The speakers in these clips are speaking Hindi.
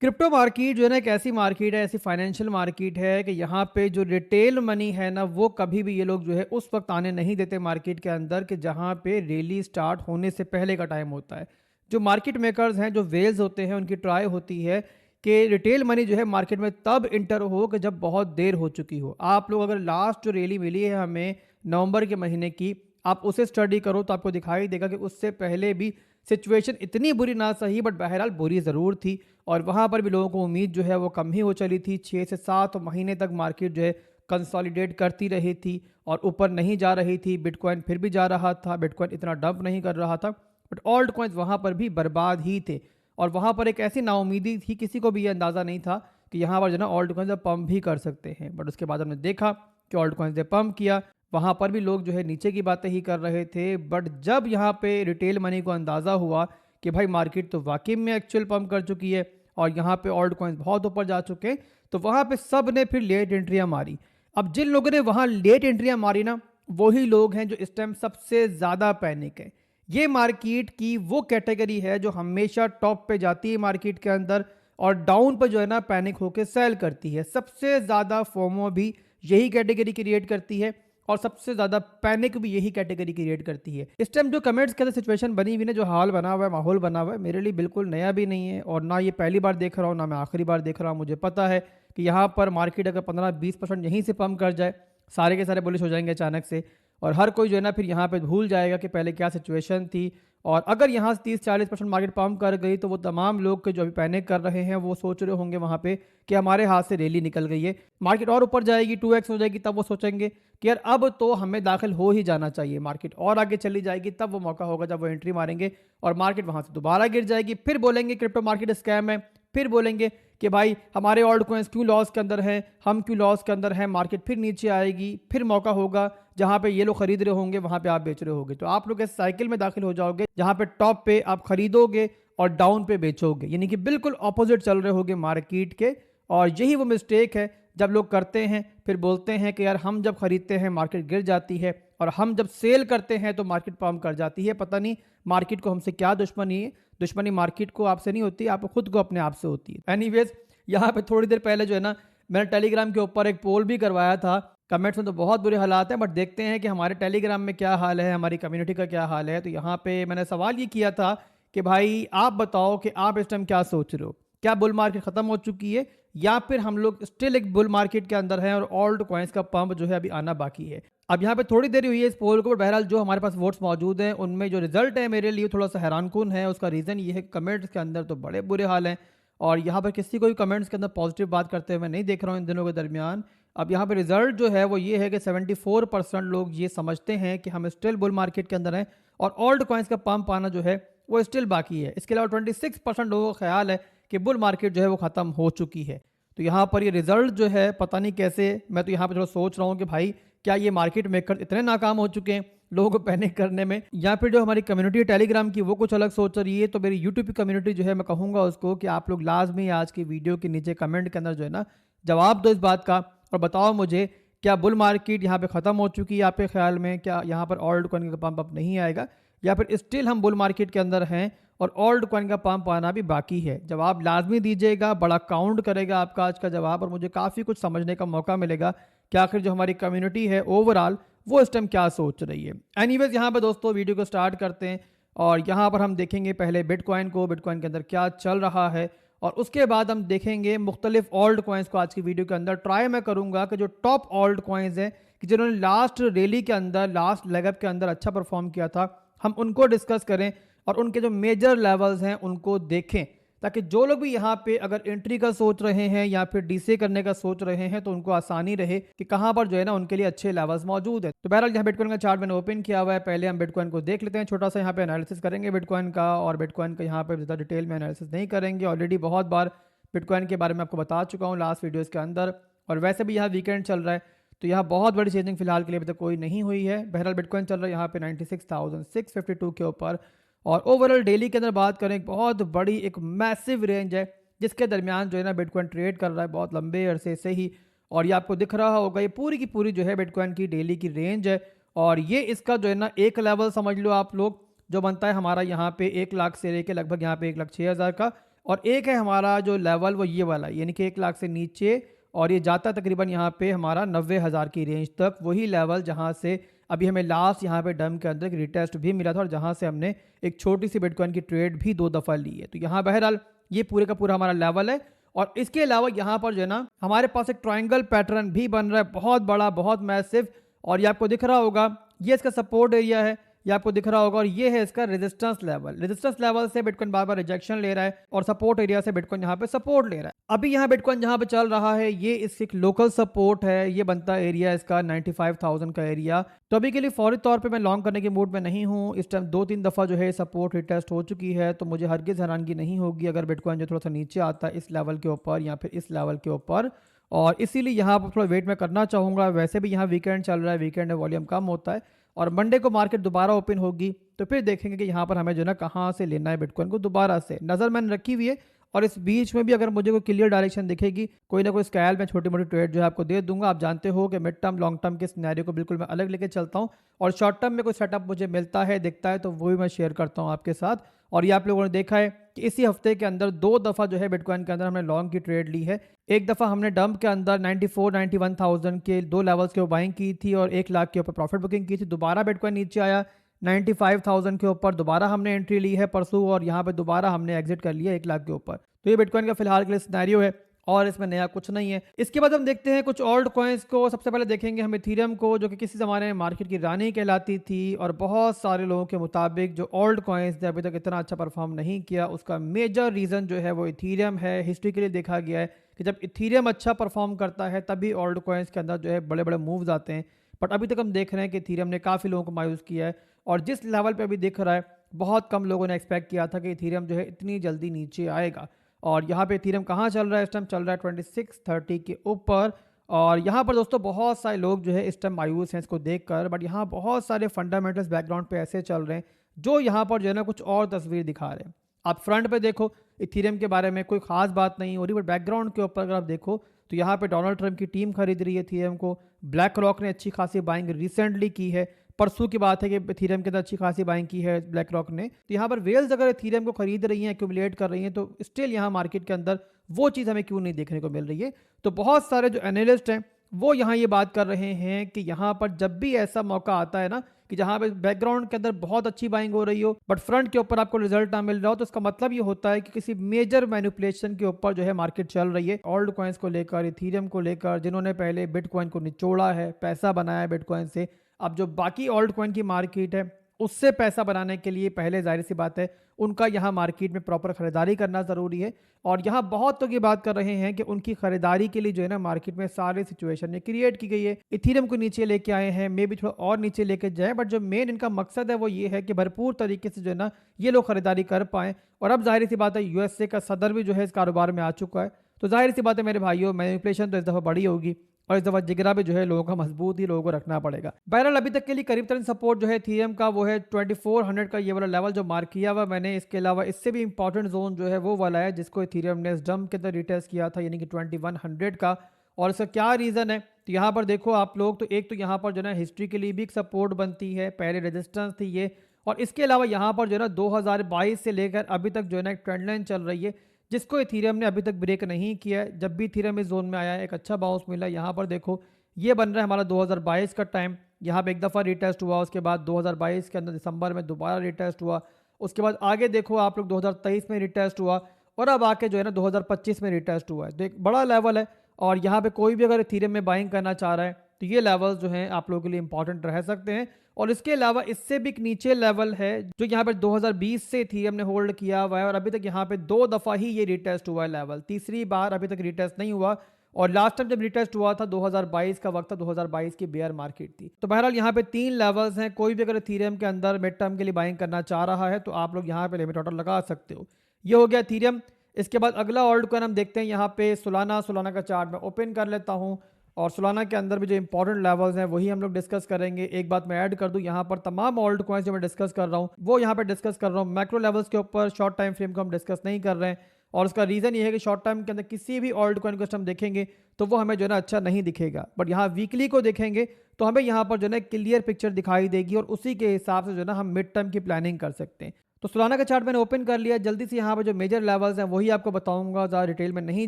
क्रिप्टो मार्केट जो है ना एक ऐसी मार्केट है, ऐसी फाइनेंशियल मार्केट है कि यहाँ पे जो रिटेल मनी है ना वो कभी भी ये लोग जो है उस वक्त आने नहीं देते मार्केट के अंदर कि जहाँ पे रैली स्टार्ट होने से पहले का टाइम होता है। जो मार्केट मेकर्स हैं, जो वेल्स होते हैं, उनकी ट्राई होती है कि रिटेल मनी जो है मार्केट में तब इंटर हो कि जब बहुत देर हो चुकी हो। आप लोग अगर लास्ट जो रैली मिली है हमें नवंबर के महीने की, आप उसे स्टडी करो तो आपको दिखाई देगा कि उससे पहले भी सिचुएशन इतनी बुरी ना सही बट बहरहाल बुरी ज़रूर थी। और वहाँ पर भी लोगों को उम्मीद जो है वो कम ही हो चली थी। 6 से 7 महीने तक मार्केट जो है कंसोलिडेट करती रही थी और ऊपर नहीं जा रही थी। बिटकॉइन फिर भी जा रहा था, बिटकॉइन इतना डंप नहीं कर रहा था, बट ऑल्ट कॉइन्स वहाँ पर भी बर्बाद ही थे। और वहाँ पर एक ऐसी नाउमीदी थी, किसी को भी ये अंदाज़ा नहीं था कि यहाँ पर जो है ना ऑल्ट कॉइन्स पंप भी कर सकते हैं। बट उसके बाद हमने देखा कि ऑल्ट कॉइन्स ने पंप किया। वहाँ पर भी लोग जो है नीचे की बातें ही कर रहे थे, बट जब यहाँ पे रिटेल मनी को अंदाज़ा हुआ कि भाई मार्केट तो वाकई में एक्चुअल पंप कर चुकी है और यहाँ पे ऑल्ट कॉइन्स बहुत ऊपर जा चुके हैं, तो वहाँ पे सब ने फिर लेट एंट्रियाँ मारी। अब जिन लोगों ने वहाँ लेट एंट्रियाँ मारी ना, वही लोग हैं जो इस टाइम सबसे ज़्यादा पैनिक है। ये मार्केट की वो कैटेगरी है जो हमेशा टॉप पे जाती है मार्केट के अंदर और डाउन पर जो है ना पैनिक होकर सेल करती है। सबसे ज़्यादा फोमो भी यही कैटेगरी क्रिएट करती है और सबसे ज़्यादा पैनिक भी यही कैटेगरी क्रिएट करती है। इस टाइम जो कमेंट्स के अंदर सिचुएशन बनी हुई है, जो हाल बना हुआ है, माहौल बना हुआ है, मेरे लिए बिल्कुल नया भी नहीं है और ना ये पहली बार देख रहा हूँ, ना मैं आखिरी बार देख रहा हूँ। मुझे पता है कि यहाँ पर मार्केट अगर 15-20% यहीं से पंप कर जाए, सारे के सारे बुलिश हो जाएंगे अचानक से और हर कोई जो है ना फिर यहाँ पे भूल जाएगा कि पहले क्या सिचुएशन थी। और अगर यहाँ से 30-40% मार्केट पंप कर गई तो वो तमाम लोग के जो अभी पैनिक कर रहे हैं वो सोच रहे होंगे वहाँ पे कि हमारे हाथ से रैली निकल गई है, मार्केट और ऊपर जाएगी, 2x हो जाएगी, तब वो सोचेंगे कि यार अब तो हमें दाखिल हो ही जाना चाहिए। मार्केट और आगे चली जाएगी, तब वो मौका होगा जब वो एंट्री मारेंगे और मार्केट वहाँ से दोबारा गिर जाएगी। फिर बोलेंगे क्रिप्टो मार्केट स्कैम है, फिर बोलेंगे कि भाई हमारे ऑल्ट कॉइन्स क्यों लॉस के अंदर हैं, हम क्यों लॉस के अंदर हैं। मार्केट फिर नीचे आएगी, फिर मौका होगा जहां पे ये लोग खरीद रहे होंगे वहां पे आप बेच रहे होंगे, तो आप लोग इस साइकिल में दाखिल हो जाओगे जहां पे टॉप पे आप खरीदोगे और डाउन पे बेचोगे, यानी कि बिल्कुल ऑपोजिट चल रहे होगे मार्केट के। और यही वो मिस्टेक है जब लोग करते हैं, फिर बोलते हैं कि यार हम जब खरीदते हैं मार्केट गिर जाती है और हम जब सेल करते हैं तो मार्केट पंप कर जाती है। पता नहीं मार्केट को हमसे क्या दुश्मनी है। दुश्मनी मार्केट को आपसे नहीं होती, आप खुद को अपने आप से होती है। एनीवेज, यहाँ पे थोड़ी देर पहले जो है ना मैंने टेलीग्राम के ऊपर एक पोल भी करवाया था। कमेंट्स में तो बहुत बुरे हालात हैं, बट देखते हैं कि हमारे टेलीग्राम में क्या हाल है, हमारी कम्युनिटी का क्या हाल है। तो यहाँ पे मैंने सवाल ये किया था कि भाई आप बताओ कि आप इस टाइम क्या सोच रहे हो, क्या बुल मार्केट खत्म हो चुकी है या फिर हम लोग स्टिल एक बुल मार्केट के अंदर हैं और ऑल्ट कॉइन्स का पंप जो है अभी आना बाकी है। अब यहाँ पे थोड़ी देर हुई है इस पोल को, बट बहरहाल जो हमारे पास वोट्स मौजूद हैं उनमें जो रिजल्ट है मेरे लिए थोड़ा सा हैरानकुन है। उसका रीज़न ये है कमेंट्स के अंदर तो बड़े बुरे हाल हैं और यहाँ पर किसी को भी कमेंट्स के अंदर पॉजिटिव बात करते हुए नहीं देख रहा हूँ इन दिनों के दरमियान। अब यहाँ पे रिजल्ट जो है वो ये है कि 74% लोग ये समझते हैं कि हम स्टिल बुल मार्केट के अंदर हैं और ऑल्ट कॉइन्स का पंप आना जो है वो स्टिल बाकी है। इसके अलावा 26% लोगों का ख्याल है कि बुल मार्केट जो है वो ख़त्म हो चुकी है। तो यहाँ पर ये रिजल्ट जो है पता नहीं कैसे, मैं तो यहाँ पर थोड़ा सोच रहा हूँ कि भाई क्या ये मार्केट मेकर इतने नाकाम हो चुके हैं लोगों को पैनिक करने में, या फिर जो हमारी कम्युनिटी है टेलीग्राम की वो कुछ अलग सोच रही है। तो मेरी यूट्यूब की कम्युनिटी जो है मैं कहूँगा उसको कि आप लोग लाजमी आज की वीडियो के नीचे कमेंट के अंदर जो है ना जवाब दो इस बात का और बताओ मुझे क्या बुल मार्केट यहाँ पे ख़त्म हो चुकी है आपके ख्याल में, क्या यहाँ पर ऑल्ट कॉइन का पंप अप नहीं आएगा या फिर स्टिल हम बुल मार्केट के अंदर हैं और ऑल्ट कॉइन का पंप आना भी बाकी है। जवाब लाजमी दीजिएगा, बड़ा काउंट करेगा आपका आज का जवाब और मुझे काफ़ी कुछ समझने का मौका मिलेगा कि आखिर जो हमारी कम्युनिटी है ओवरऑल वो इस टाइम क्या सोच रही है। एनीवेज, यहाँ पर दोस्तों वीडियो को स्टार्ट करते हैं और यहाँ पर हम देखेंगे पहले बिटकॉइन को, बिटकॉइन के अंदर क्या चल रहा है और उसके बाद हम देखेंगे मुख्तलिफ ऑल्ट कॉइन्स को। आज की वीडियो के अंदर ट्राई मैं करूँगा कि जो टॉप ऑल्ट कॉइन्स हैं कि जिन्होंने लास्ट रैली के अंदर, लास्ट लेगअप के अंदर अच्छा परफॉर्म किया था, हम उनको डिस्कस करें और उनके जो मेजर लेवल्स हैं उनको देखें, ताकि जो लोग भी यहाँ पे अगर एंट्री का सोच रहे हैं या फिर डीसी करने का सोच रहे हैं तो उनको आसानी रहे कि कहाँ पर जो है ना उनके लिए अच्छे लेवल्स मौजूद है। तो बहरहाल यहाँ बिटकॉइन का चार्ट मैंने ओपन किया हुआ है, पहले हम बिटकॉइन को देख लेते हैं, छोटा सा यहाँ पे एनालिसिस करेंगे बिटकॉइन का और बिटकॉइन का यहाँ पे ज़्यादा डिटेल में एनालिसिस नहीं करेंगे। ऑलरेडी बहुत बार बिटकॉइन के बारे में आपको बता चुका हूँ लास्ट वीडियोज़ के अंदर, और वैसे भी यहाँ वीकेंड चल रहा है तो यहाँ बहुत बड़ी चेंजिंग फिलहाल के लिए अभी तक कोई नहीं हुई है। बहरहाल बिटकॉइन चल रहा है यहाँ पे 96,652 के ऊपर और ओवरऑल डेली के अंदर बात करें एक बहुत बड़ी एक मैसिव रेंज है जिसके दरमियान जो है ना बिटकॉइन ट्रेड कर रहा है बहुत लंबे अरसे से ही। और ये आपको दिख रहा होगा ये पूरी की पूरी जो है बिटकॉइन की डेली की रेंज है और ये इसका जो है ना एक लेवल समझ लो आप लोग जो बनता है हमारा यहाँ पे 1 लाख से लेके लगभग यहाँ पे 1,06,000 का। और एक है हमारा जो लेवल वो ये वाला यानी कि 1 लाख से नीचे, और ये जाता है तकरीबन यहाँ पे हमारा 90,000 की रेंज तक, वही लेवल जहाँ से अभी हमें लास्ट यहाँ पे डम के अंदर एक रिटेस्ट भी मिला था और जहाँ से हमने एक छोटी सी बिटकॉइन की ट्रेड भी 2 दफ़ा ली है। तो यहाँ बहरहाल ये पूरे का पूरा हमारा लेवल है। और इसके अलावा यहाँ पर जो है ना हमारे पास एक ट्रायंगल पैटर्न भी बन रहा है, बहुत बड़ा, बहुत मैसिव, और ये आपको दिख रहा होगा, ये इसका सपोर्ट एरिया है, ये आपको दिख रहा होगा, और ये है इसका रेजिस्टेंस लेवल। रेजिस्टेंस लेवल से बिटकॉइन बार बार रिजेक्शन ले रहा है और सपोर्ट एरिया से बिटकॉइन यहाँ पे सपोर्ट ले रहा है। अभी यहाँ बिटकॉइन जहाँ पे चल रहा है ये इसकी लोकल सपोर्ट है, ये बनता है एरिया इसका 95,000 का एरिया। तो अभी के लिए फौरी तौर पे मैं लॉन्ग करने के मूड में नहीं हूँ। इस टाइम 2-3 दफ़ा जो है सपोर्ट रिटेस्ट हो चुकी है, तो मुझे हरगिज़ हैरानगी नहीं होगी अगर बिटकॉइन जो थोड़ा सा नीचे आता है इस लेवल के ऊपर या फिर इस लेवल के ऊपर, और इसीलिए यहाँ पर थोड़ा वेट मैं करना चाहूँगा। वैसे भी यहाँ वीकेंड चल रहा है, वीकेंड में वॉल्यूम कम होता है, और मंडे को मार्केट दोबारा ओपन होगी तो फिर देखेंगे कि यहाँ पर हमें जो है ना कहाँ से लेना है बिटकॉइन को। दोबारा से नज़र मैंने रखी हुई है, और इस बीच में भी अगर मुझे कोई क्लियर डायरेक्शन दिखेगी, कोई ना कोई स्कैल में छोटी मोटी ट्रेड जो है आपको दे दूंगा। आप जानते हो कि मिड टर्म लॉन्ग टर्म के सिनेरियो को बिल्कुल मैं अलग लेके चलता हूँ, और शॉर्ट टर्म में कोई सेटअप मुझे मिलता है, दिखता है, तो वो भी मैं शेयर करता हूँ आपके साथ। और ये आप लोगों ने देखा है कि इसी हफ्ते के अंदर 2 दफ़ा जो है बिटकॉइन के अंदर हमने लॉन्ग की ट्रेड ली है। एक दफ़ा हमने डंप के अंदर 94-91,000 के 2 लेवल्स के ऊपर बाइंग की थी और 1 लाख के ऊपर प्रॉफिट बुकिंग की थी। दोबारा बिटकॉइन नीचे आया 95,000 के ऊपर, दोबारा हमने एंट्री ली है परसों, और यहाँ पे दोबारा हमने एग्जिट कर लिया 1 लाख के ऊपर। तो ये बिटकॉइन का फिलहाल के लिए सिनेरियो है, और इसमें नया कुछ नहीं है। इसके बाद हम देखते हैं कुछ ऑल्ट कॉइन्स को। सबसे पहले देखेंगे हम इथीरियम को, जो कि किसी ज़माने में मार्केट की रानी कहलाती थी, और बहुत सारे लोगों के मुताबिक जो ऑल्ट कॉइन्स ने अभी तक इतना अच्छा परफॉर्म नहीं किया, उसका मेजर रीज़न जो है वो इथीरियम है। हिस्ट्री के लिए देखा गया है कि जब इथीरियम अच्छा परफॉर्म करता है तभी ऑल्ट कॉइन्स के अंदर जो है बड़े बड़े मूव्स आते हैं। बट अभी तक हम देख रहे हैं कि इथीरियम ने काफ़ी लोगों को मायूस किया है, और जिस लेवल पे अभी दिख रहा है, बहुत कम लोगों ने एक्सपेक्ट किया था कि इथीरियम जो है इतनी जल्दी नीचे आएगा। और यहाँ पे इथीरियम कहाँ चल रहा है इस टाइम? चल रहा है 2630 के ऊपर, और यहाँ पर दोस्तों बहुत सारे लोग जो है इस टाइम मायूस हैं इसको देखकर, बट यहाँ बहुत सारे फंडामेंटल्स बैकग्राउंड पे ऐसे चल रहे हैं जो यहाँ पर जो है ना कुछ और तस्वीर दिखा रहे हैं। आप फ्रंट पे देखो, इथीरियम के बारे में कोई खास बात नहीं हो रही, बट बैकग्राउंड के ऊपर अगर आप देखो तो यहाँ पे डोनाल्ड ट्रंप की टीम खरीद रही है इथीरियम को। ब्लैक रॉक ने अच्छी खासी बाइंग रिसेंटली की है, परसों की बात है कि इथीरियम के अंदर अच्छी खासी बाइंग की है ब्लैक रॉक ने। तो यहाँ पर वेल्स अगर इथीरियम को खरीद रही हैं, एक्यूमुलेट कर रही हैं, तो स्टिल यहाँ मार्केट के अंदर वो चीज़ हमें क्यों नहीं देखने को मिल रही है? तो बहुत सारे जो एनालिस्ट हैं वो यहाँ ये बात कर रहे हैं कि यहाँ पर जब भी ऐसा मौका आता है ना कि जहाँ पे बैकग्राउंड के अंदर बहुत अच्छी बाइंग हो रही हो बट फ्रंट के ऊपर आपको रिजल्ट ना मिल रहा हो, तो इसका मतलब ये होता है कि किसी मेजर मैनिपुलेशन के ऊपर जो है मार्केट चल रही है। ओल्ड कॉइन्स को लेकर, इथीरियम को लेकर, जिन्होंने पहले बिटकॉइन को निचोड़ा है, पैसा बनाया है बिटकॉइन से, अब जो बाकी ओल्ड कॉइन की मार्केट है उससे पैसा बनाने के लिए पहले जाहिर सी बात है उनका यहाँ मार्केट में प्रॉपर खरीदारी करना ज़रूरी है। और यहाँ बहुत लोग ये बात कर रहे हैं कि उनकी खरीदारी के लिए जो है ना मार्केट में सारे सिचुएशन क्रिएट की गई है। इथीरियम को नीचे लेके आए हैं, मे भी थोड़ा और नीचे लेके जाए, बट जो मेन इनका मकसद है वो ये है कि भरपूर तरीके से जो है ना ये लोग खरीदारी कर पाएँ। और अब जाहिर सी बात है यूएसए का सदर भी जो है इस कारोबार में आ चुका है, तो जाहिर सी बात है मेरे भाइयों, मैनिपुलेशन तो इस दफ़ा बड़ी होगी, और इस दफ़ा जिगरा भी जो है लोगों का मजबूत ही लोगों को रखना पड़ेगा। बहरहाल अभी तक के लिए करीब तरीन सपोर्ट जो है इथीरियम का वो है 2400 का ये वाला लेवल जो मार्क किया हुआ मैंने। इसके अलावा इससे भी इंपॉर्टेंट जोन जो है वो वाला है जिसको इथीरियम ने इस डंप के अंदर रिटेस्ट किया था, यानी कि 2100 का। और इसका क्या रीज़न है, तो यहाँ पर देखो आप लोग, तो एक तो यहाँ पर जो है हिस्ट्री के लिए भी एक सपोर्ट बनती है, पहले रेजिस्टेंस थी ये, और इसके अलावा यहाँ पर जो है ना 2022 से लेकर अभी तक जो है ना एक ट्रेंड लाइन चल रही है जिसको इथीरियम ने अभी तक ब्रेक नहीं किया है। जब भी इथीरियम इस जोन में आया है एक अच्छा बाउंस मिला। यहाँ पर देखो ये बन रहा है हमारा 2022 का टाइम, यहाँ पे एक दफ़ा रिटेस्ट हुआ, उसके बाद 2022 के अंदर दिसंबर में दोबारा रिटेस्ट हुआ, उसके बाद आगे देखो आप लोग 2023 में रिटेस्ट हुआ, और अब आके जो है ना 2025 में रिटेस्ट हुआ है। तो एक बड़ा लेवल है, और यहाँ पे कोई भी अगर इथीरियम में बाइंग करना चाह रहा है तो ये लेवल्स जो हैं आप लोगों के लिए इंपॉर्टेंट रह सकते हैं। और इसके अलावा इससे भी एक नीचे लेवल है जो यहाँ पे 2020 से इथीरियम ने होल्ड किया हुआ है, और अभी तक यहाँ पे 2 दफ़ा ही ये रिटेस्ट हुआ है लेवल, तीसरी बार अभी तक रिटेस्ट नहीं हुआ। और लास्ट टाइम जब रिटेस्ट हुआ था 2022 का वक्त था, 2022 की बेयर मार्केट थी। तो बहरहाल यहाँ पे 3 लेवल्स हैं, कोई भी अगर इथीरियम के अंदर मिड टर्म के लिए बाइंग करना चाह रहा है तो आप लोग यहाँ पे लिमिट ऑर्डर लगा सकते हो। ये हो गया इथीरियम। इसके बाद अगला ऑल्ट कॉइन हम देखते हैं यहाँ पे सोलाना का चार्ट मैं ओपन कर लेता हूँ, और सोलाना के अंदर भी जो इंपॉर्टेंट लेवल्स हैं वही हम लोग डिस्कस करेंगे। एक बात मैं ऐड कर दूं, यहाँ पर तमाम ऑल्ट कॉइन्स जो मैं डिस्कस कर रहा हूँ वो यहाँ पर डिस्कस कर रहा हूँ मैक्रो लेवल्स के ऊपर, शॉर्ट टाइम फ्रेम को हम डिस्कस नहीं कर रहे हैं। और उसका रीज़न ये है कि शॉर्ट टाइम के अंदर किसी भी ऑल्ट कॉइन को हम देखेंगे तो वो हमें जो है ना अच्छा नहीं दिखेगा, बट यहाँ वीकली को देखेंगे तो हमें यहाँ पर जो है ना क्लियर पिक्चर दिखाई देगी, और उसी के हिसाब से जो है ना हम मिड टर्म की प्लानिंग कर सकते हैं। तो सोलाना का चार्ट मैंने ओपन कर लिया। जल्दी से यहाँ पे जो मेजर लेवल्स हैं वही आपको बताऊंगा, ज़्यादा डिटेल में नहीं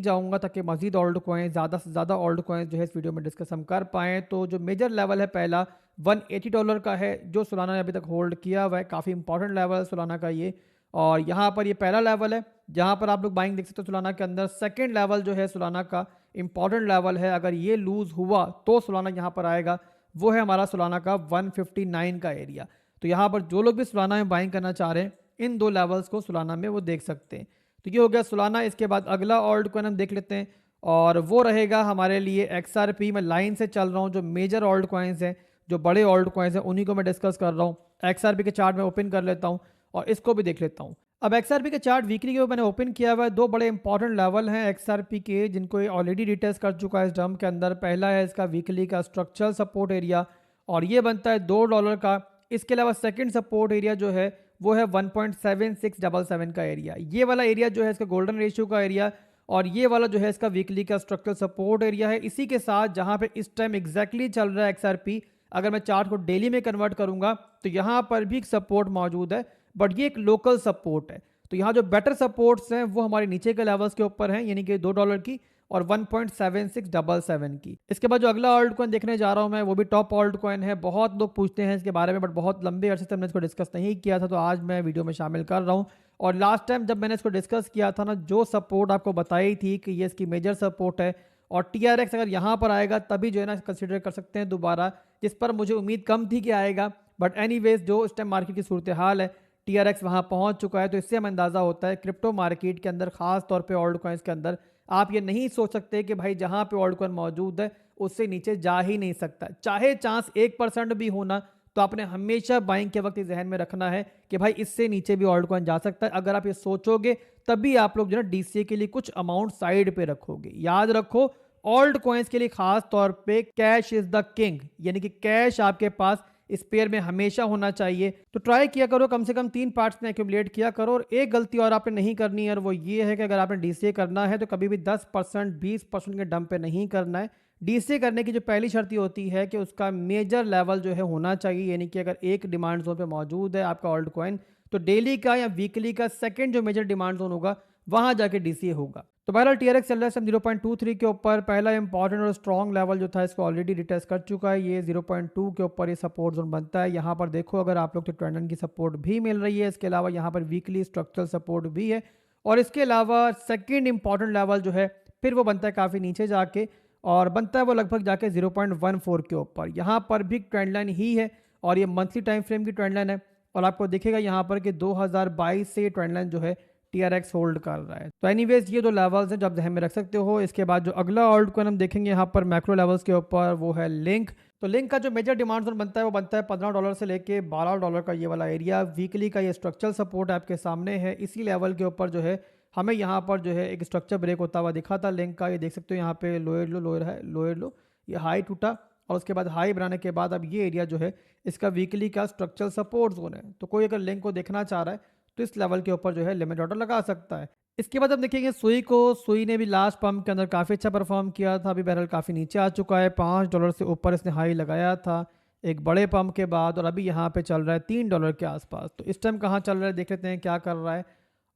जाऊंगा ताकि मजीद ओल्ड कॉइन ज़्यादा से ज़्यादा ओल्ड कॉइन जो है इस वीडियो में डिस्कस हम कर पाएँ। तो जो मेजर लेवल है पहला $180 का है, जो सोलाना ने अभी तक होल्ड किया हुआ है। काफ़ी इंपॉर्टेंट लेवल है सोलाना का ये, और यहाँ पर ये पहला लेवल है जहाँ पर आप लोग बाइंग देख सकते हो सोलाना के अंदर। सेकेंड लेवल जो है सोलाना का इंपॉर्टेंट लेवल है, अगर ये लूज़ हुआ तो सोलाना यहाँ पर आएगा, वो है हमारा सोलाना का 159 का एरिया। तो यहाँ पर जो लोग भी सोलाना में बाइंग करना चाह रहे हैं इन दो लेवल्स को सोलाना में वो देख सकते हैं। तो ये हो गया सोलाना। इसके बाद अगला ऑल्ट कॉइन हम देख लेते हैं, और वो रहेगा हमारे लिए XRP। मैं लाइन से चल रहा हूँ, जो मेजर ऑल्ट कॉइन्स हैं, जो बड़े ऑल्ट कॉइन्स हैं, उन्हीं को मैं डिस्कस कर रहा हूँ। XRP के चार्ट में ओपन कर लेता हूँ और इसको भी देख लेता हूँ। अब XRP के चार्ट वीकली के ऊपर मैंने ओपन किया हुआ है। दो बड़े इंपॉर्टेंट लेवल हैं XRP के, जिनको ये ऑलरेडी रिटेस्ट कर चुका है इस टर्म के अंदर। पहला है इसका वीकली का स्ट्रक्चरल सपोर्ट एरिया, और ये बनता है $2 का। इसके अलावा सेकंड सपोर्ट एरिया जो है वो है 1.7677 का एरिया। ये वाला एरिया जो है इसका गोल्डन रेशियो का एरिया, और ये वाला जो है इसका वीकली का स्ट्रक्चरल सपोर्ट एरिया है। इसी के साथ जहाँ पे इस टाइम एग्जैक्टली चल रहा है XRP, अगर मैं चार्ट को डेली में कन्वर्ट करूंगा तो यहाँ पर भी सपोर्ट मौजूद है, बट ये एक लोकल सपोर्ट है। तो यहाँ जो बेटर सपोर्ट्स हैं वो हमारे नीचे के लेवल्स के ऊपर हैं, यानी कि $2 की और 1.7677 की। इसके बाद जो अगला ऑल्ट कॉइन देखने जा रहा हूँ मैं, वो भी टॉप ऑल्ट कॉइन है। बहुत लोग पूछते हैं इसके बारे में, बट बहुत लंबे अरसे से हमने इसको डिस्कस नहीं किया था, तो आज मैं वीडियो में शामिल कर रहा हूँ। और लास्ट टाइम जब मैंने इसको डिस्कस किया था ना, जो सपोर्ट आपको बताई थी कि ये इसकी मेजर सपोर्ट है, और TRX अगर यहाँ पर आएगा तभी जो है ना कंसिडर कर सकते हैं दोबारा, जिस पर मुझे उम्मीद कम थी कि आएगा। बट एनीवेज जो इस टाइम मार्केट की सूरत हाल है, TRX वहाँ पहुँच चुका है, तो इससे हमें अंदाज़ा होता है क्रिप्टो मार्केट के अंदर, खास तौर पे ऑल्ट कॉइन्स के अंदर, आप ये नहीं सोच सकते कि भाई जहाँ पे ऑल्ट कॉइन मौजूद है उससे नीचे जा ही नहीं सकता। चाहे चांस 1% भी होना, तो आपने हमेशा बाइंग के वक्त जहन में रखना है कि भाई इससे नीचे भी ऑल्ट कॉइन जा सकता है। अगर आप ये सोचोगे तभी आप लोग जो है DCA के लिए कुछ अमाउंट साइड पे रखोगे। याद रखो, ऑल्ट कॉइन्स के लिए खास तौर पे कैश इज द किंग, यानी कि कैश आपके पास इस पेयर में हमेशा होना चाहिए। तो ट्राई किया करो, कम से कम 3 पार्ट्स में एक्यूमुलेट किया करो। और एक गलती और आपने नहीं करनी है, और वो ये है कि अगर आपने DCA करना है तो कभी भी 10% 20% के डम पे नहीं करना है। DCA करने की जो पहली शर्त होती है कि उसका मेजर लेवल जो है होना चाहिए, यानी कि अगर एक डिमांड जोन पे मौजूद है आपका ऑल्ट कॉइन, तो डेली का या वीकली का सेकंड जो मेजर डिमांड जोन होगा वहां जाके DCA होगा। तो बहरहाल TRX चल रहा है 0.23 के ऊपर। पहला इंपॉर्टेंट और स्ट्रॉन्ग लेवल जो था इसको ऑलरेडी रिटेस्ट कर चुका है। ये 0.2 के ऊपर ये सपोर्ट जोन बनता है। यहाँ पर देखो अगर आप लोग, तो ट्रेंड लाइन की सपोर्ट भी मिल रही है। इसके अलावा यहाँ पर वीकली स्ट्रक्चरल सपोर्ट भी है, और इसके अलावा सेकेंड इंपॉर्टेंट लेवल जो है फिर वो बनता है काफ़ी नीचे जाके, और बनता है वो लगभग जाके 0.14 के ऊपर। यहाँ पर भी ट्रेंड लाइन ही है, और ये मंथली टाइम फ्रेम की ट्रेंड लाइन है, और आपको दिखेगा यहाँ पर कि 2022 से ट्रेंड लाइन जो है TRX होल्ड कर रहा है। तो एनीवेज ये दो लेवल्स हैं जो आप ध्यान में रख सकते हो। इसके बाद जो अगला ऑल्ट कॉइन हम देखेंगे यहाँ पर मैक्रो लेवल्स के ऊपर, वो है लिंक। तो लिंक का जो मेजर डिमांड जोन बनता है वो बनता है $15 से लेके $12 का ये वाला एरिया। वीकली का ये स्ट्रक्चरल सपोर्ट आपके सामने है। इसी लेवल के ऊपर जो है हमें यहाँ पर जो है एक स्ट्रक्चर ब्रेक होता हुआ दिखा था लिंक का। ये देख सकते हो यहाँ पे लोअर लो, लोअर है, लोअर लो, ये हाई टूटा, और उसके बाद हाई बनाने के बाद अब ये एरिया जो है इसका वीकली का स्ट्रक्चरल सपोर्ट जोन है। तो कोई अगर लिंक को देखना चाह रहा है तो इस लेवल के ऊपर जो है लिमिट ऑर्डर लगा सकता है। इसके बाद हम देखेंगे सुई को। सुई ने भी लास्ट पंप के अंदर काफ़ी अच्छा परफॉर्म किया था। अभी बहरहाल काफ़ी नीचे आ चुका है। $5 से ऊपर इसने हाई लगाया था एक बड़े पंप के बाद, और अभी यहाँ पे चल रहा है $3 के आसपास। तो इस टाइम कहाँ चल रहा है देख लेते हैं क्या कर रहा है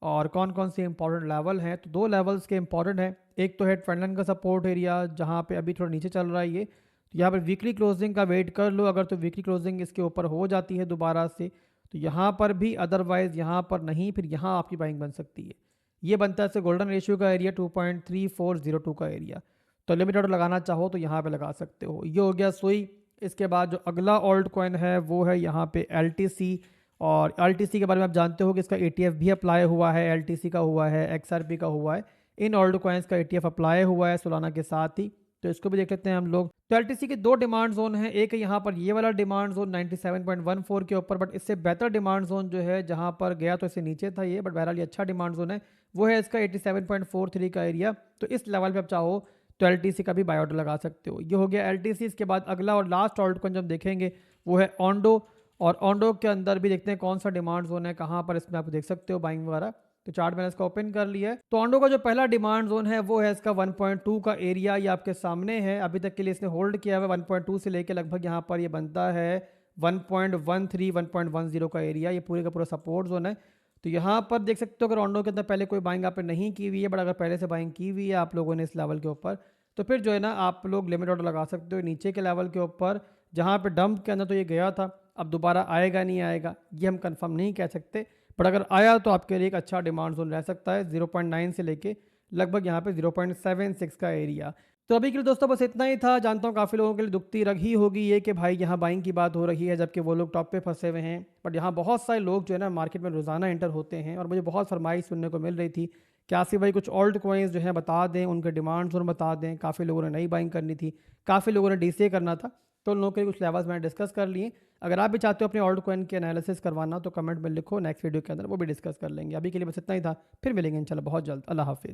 और कौन कौन से इंपॉर्टेंट लेवल हैं। तो दो लेवल्स के इंपॉर्टेंट हैं। एक तो है ट्रेंड लाइन का सपोर्ट एरिया, जहाँ पे अभी थोड़ा नीचे चल रहा है ये। तो यहाँ पर वीकली क्लोजिंग का वेट कर लो, अगर तो वीकली क्लोजिंग इसके ऊपर हो जाती है दोबारा से तो यहाँ पर भी, अदरवाइज यहाँ पर नहीं, फिर यहाँ आपकी बाइंग बन सकती है। ये बनता है इससे गोल्डन रेशियो का एरिया 2.3402 का एरिया। तो लिमिट ऑर्डर लगाना चाहो तो यहाँ पे लगा सकते हो। ये हो गया सुई। इसके बाद जो अगला ऑल्ट कॉइन है वो है यहाँ पे LTC। और LTC के बारे में आप जानते हो कि इसका ETF भी अप्लाई हुआ है। LTC का हुआ है, XRP का हुआ है, इन ऑल्ट कॉइन्स का ETF अप्लाई हुआ है सोलाना के साथ ही। तो इसको भी देख लेते हैं हम लोग। तो LTC के दो डिमांड जोन है। एक है यहाँ पर ये वाला डिमांड जोन 97.14 के ऊपर, बट इससे बेहतर डिमांड जोन जो है जहाँ पर गया तो इससे नीचे था ये, बट बहरहाल ये अच्छा डिमांड जोन है, वो है इसका 87.43 का एरिया। तो इस लेवल पे आप चाहो तो LTC का भी बाय ऑर्डर लगा सकते हो। ये हो गया LTC। इसके बाद अगला और लास्ट ऑल्ट कॉइन जब देखेंगे वो है ओंडो। और ओंडो के अंदर भी देखते हैं कौन सा डिमांड जोन है, कहाँ पर इसमें आप देख सकते हो बाइंग वगैरह। तो चार्ट मैंने इसका ओपन कर लिया है। तो ओंडो का जो पहला डिमांड जोन है वो है इसका 1.2 का एरिया। ये आपके सामने है। अभी तक के लिए इसने होल्ड किया हुआ 1.2 से लेके लगभग यहाँ पर ये बनता है 1.13 1.10 का एरिया। ये पूरे का पूरा सपोर्ट जोन है। तो यहाँ पर देख सकते हो अगर रोंडो के अंदर पहले कोई बाइंग आपने नहीं की हुई है, बट अगर पहले से बाइंग की हुई है आप लोगों ने इस लेवल के ऊपर, तो फिर जो है ना आप लोग लिमिट ऑर्डर लगा सकते हो नीचे के लेवल के ऊपर, जहाँ पे डंप के अंदर तो ये गया था, अब दोबारा आएगा नहीं आएगा ये हम कंफर्म नहीं कह सकते, बट अगर आया तो आपके लिए एक अच्छा डिमांड जोन रह सकता है 0.9 से लेके लगभग यहाँ पे 0.76 का एरिया। तो अभी के लिए दोस्तों बस इतना ही था। जानता हूँ काफ़ी लोगों के लिए दुखती रही होगी ये कि भाई यहाँ बाइंग की बात हो रही है जबकि वो लोग टॉप पे फंसे हुए हैं, बट यहाँ बहुत सारे लोग जो है ना मार्केट में रोज़ाना एंटर होते हैं और मुझे बहुत फरमाइश सुनने को मिल रही थी कि आसिफ भाई कुछ ऑल्ट कॉइन्स जो है बता दें, उनके डिमांड्स और बता दें। काफ़ी लोगों ने नई बाइंग करनी थी, काफ़ी लोगों ने डीसीए करना था, तो उन लोगों के कुछ लेवल्स मैंने डिस्कस कर लिए। अगर आप भी चाहते हो अपने ऑल्ट कॉइन के एनालिसिस करवाना तो कमेंट में लिखो, नेक्स्ट वीडियो के अंदर वो भी डिस्कस कर लेंगे। अभी के लिए बस इतना ही था, फिर मिलेंगे इंशाल्लाह बहुत जल्द। अल्लाह हाफिज़।